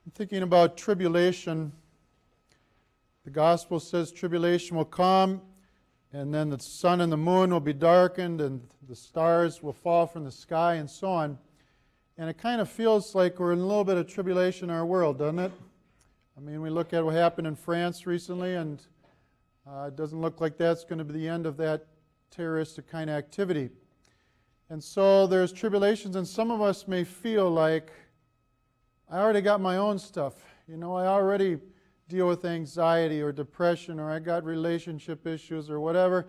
I'm thinking about tribulation. The gospel says tribulation will come, and then the sun and the moon will be darkened, and the stars will fall from the sky, and so on. And it kind of feels like we're in a little bit of tribulation in our world, doesn't it? I mean, we look at what happened in France recently, and it doesn't look like that's going to be the end of that terroristic kind of activity. And so there's tribulations, and some of us may feel like, I already got my own stuff. You know, I already deal with anxiety or depression, or I got relationship issues or whatever.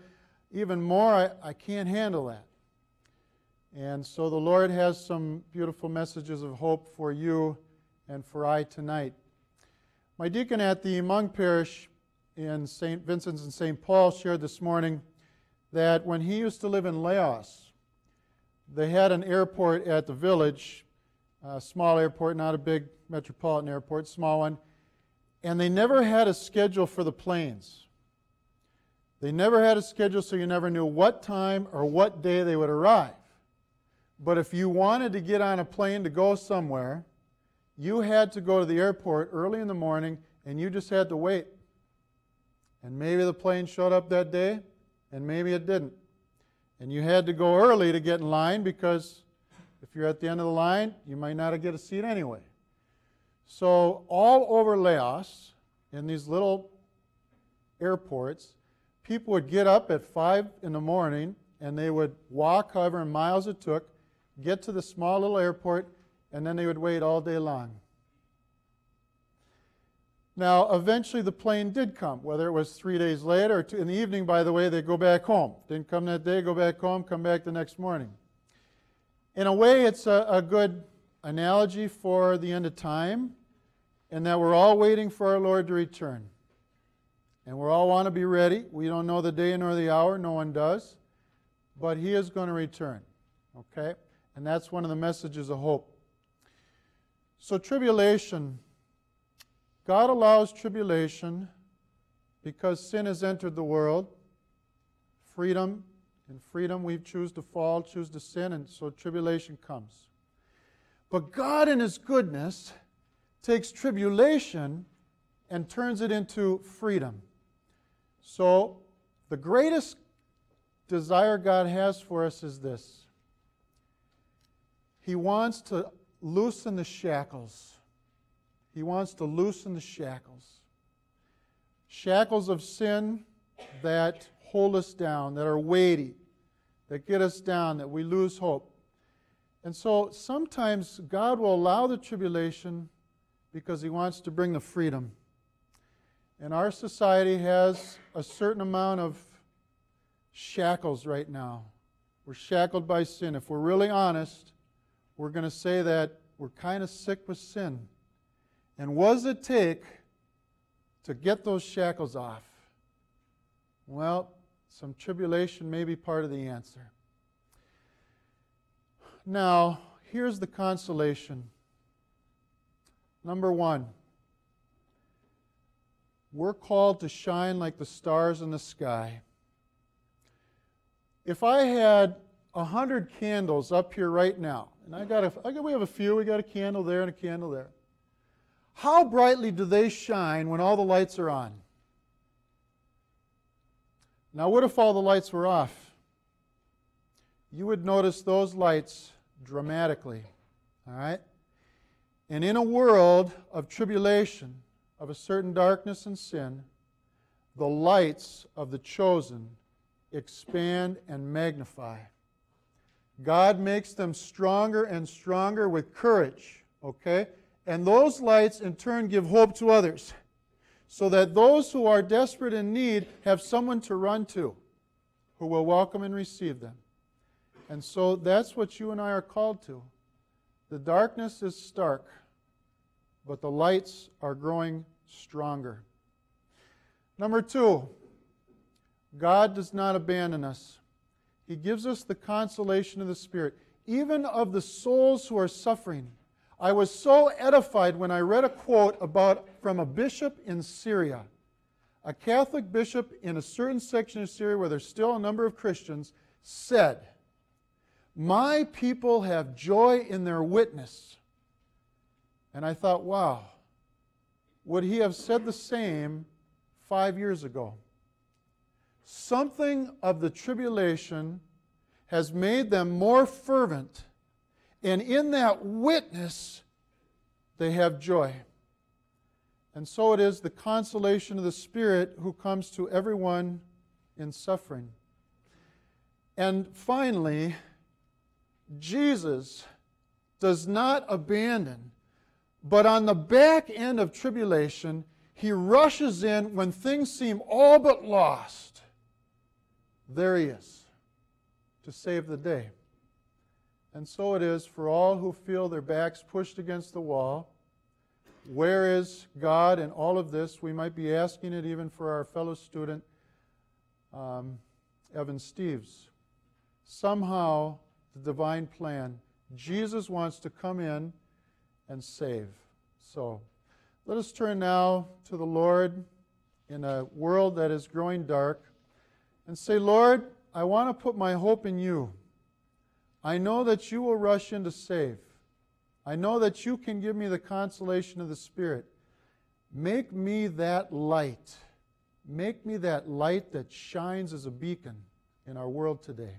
Even more, I can't handle that. And so the Lord has some beautiful messages of hope for you and for I tonight. My deacon at the Hmong parish in St. Vincent's and St. Paul shared this morning that when he used to live in Laos, they had an airport at the village, a small airport, not a big metropolitan airport, small one, and they never had a schedule for the planes. They never had a schedule, so you never knew what time or what day they would arrive. But if you wanted to get on a plane to go somewhere, you had to go to the airport early in the morning, and you just had to wait. And maybe the plane showed up that day, and maybe it didn't. And you had to go early to get in line, because if you're at the end of the line, you might not get a seat anyway. So all over Laos, in these little airports, people would get up at 5 in the morning, and they would walk however many miles it took, get to the small little airport, and then they would wait all day long. Now, eventually the plane did come, whether it was 3 days later or in the evening, by the way, they'd go back home. Didn't come that day, go back home, come back the next morning. In a way, it's a good analogy for the end of time, and that we're all waiting for our Lord to return. And we all want to be ready. We don't know the day nor the hour, no one does, but He is going to return, okay? And that's one of the messages of hope. So tribulation, God allows tribulation because sin has entered the world. Freedom. In freedom, we choose to fall, choose to sin, and so tribulation comes. But God, in His goodness, takes tribulation and turns it into freedom. So, the greatest desire God has for us is this. He wants to loosen the shackles. He wants to loosen the shackles. Shackles of sin that hold us down, that are weighty, that get us down, that we lose hope. And so sometimes God will allow the tribulation because He wants to bring the freedom. And our society has a certain amount of shackles right now. We're shackled by sin. If we're really honest, we're going to say that we're kind of sick with sin. And what does it take to get those shackles off? Well, some tribulation may be part of the answer. Now, here's the consolation. Number one, we're called to shine like the stars in the sky. If I had 100 candles up here right now, and we have a few, we got a candle there and a candle there. How brightly do they shine when all the lights are on? Now, what if all the lights were off? You would notice those lights dramatically, all right? And in a world of tribulation, of a certain darkness and sin, the lights of the chosen expand and magnify. God makes them stronger and stronger with courage, okay? And those lights in turn give hope to others, so that those who are desperate in need have someone to run to who will welcome and receive them. And so that's what you and I are called to. The darkness is stark, but the lights are growing stronger. Number two, God does not abandon us. He gives us the consolation of the Spirit, even of the souls who are suffering. I was so edified when I read a quote from a bishop in Syria, a Catholic bishop in a certain section of Syria where there's still a number of Christians, said, "My people have joy in their witness." And I thought, wow, would he have said the same 5 years ago? Something of the tribulation has made them more fervent, and in that witness they have joy. And so it is the consolation of the Spirit who comes to everyone in suffering. And finally, Jesus does not abandon, but on the back end of tribulation, he rushes in when things seem all but lost. There he is to save the day. And so it is for all who feel their backs pushed against the wall. Where is God in all of this? We might be asking it even for our fellow student, Evan Steves. Somehow, the divine plan, Jesus wants to come in and save. So, let us turn now to the Lord in a world that is growing dark and say, Lord, I want to put my hope in you. I know that you will rush in to save. I know that you can give me the consolation of the Spirit. Make me that light. Make me that light that shines as a beacon in our world today.